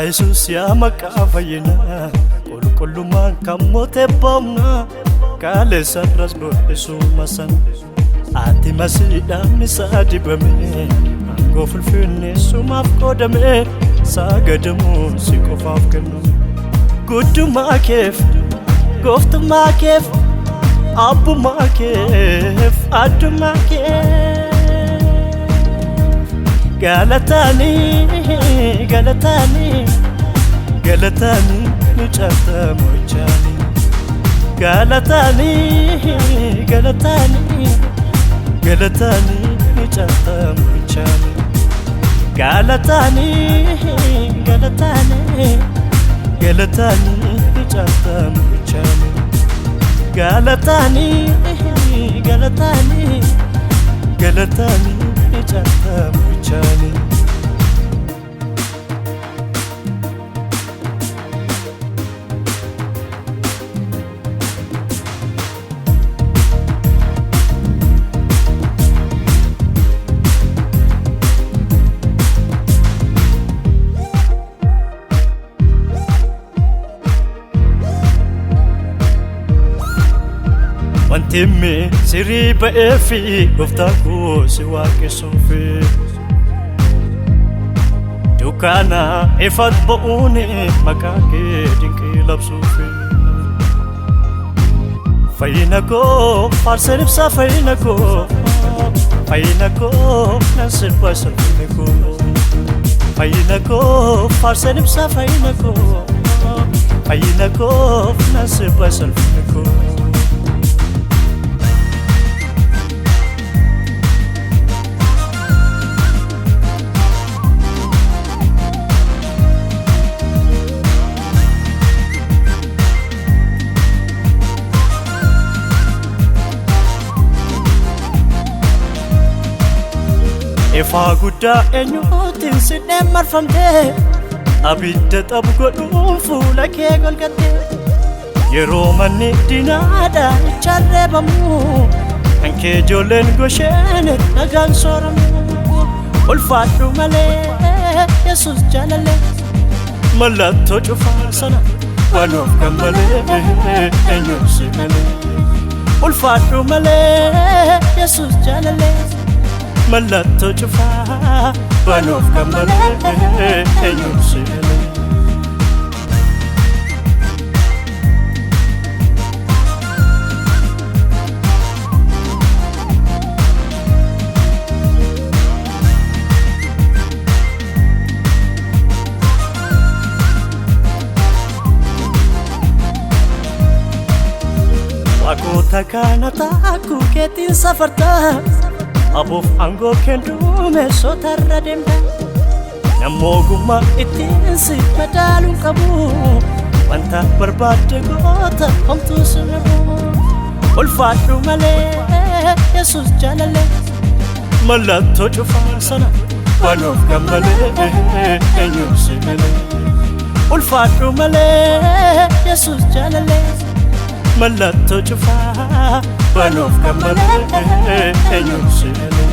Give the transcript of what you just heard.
Yesus yaa maqaa fayyinaa qulqullummaan kan moote boomna kaleessa irras godhisuma sana ati masiidhaan isaa dibame aangoo fulfinne sumaaf qoodame sagadamuu si qofaaf kennu guddummaa keef gooftummaa keef abbummaa keef addummaa keef galatani galatani galatani nucata mochani galatani galatani galatani nucata mochani galatani galatani galatani nucata mochani galatani galatani galatani nucata mochani Wantimi siri ba'efi goftaku si waaqessuufi dukana ifat ba'uuni maqaa kee dinqii labsuufi fayyina koo faarsan ibsaa fayyina koo nan sirba salphina koo fayyina koo faarsan ibsaa fayyina koo nan sirba salphina koo Ifa guddaa eenyuutiin sidhee marfamtee abidda xabu godhuun fuula kee golgattee yeroo manni dinaadhaa icharreebamu kan kee ijoolleen gosheene dhagaan sooramu ulfaadhu malee Yesus jaalallee mallattoo cufaa sana waan of gammalee eenyuun si malee ulfaadhu malee Yesus jaalallee mallattoo cufaa waan of gammalee eenyuun si malee Waaqota kana taakuu keetiin safartaa Aboof aangoo kenduume sootarra deemta namoogummaa ittiin si madaaluun qabu wanta barbaadde goota homtuu sirrabu ulfaadhu malee Yesus jaalallee mallattoo cufaa sana waan of gammalee eenyuun si malee ulfaadhu malee Yesus jaalallee mallattoo cufaa waan of gammalee eenyuun si malee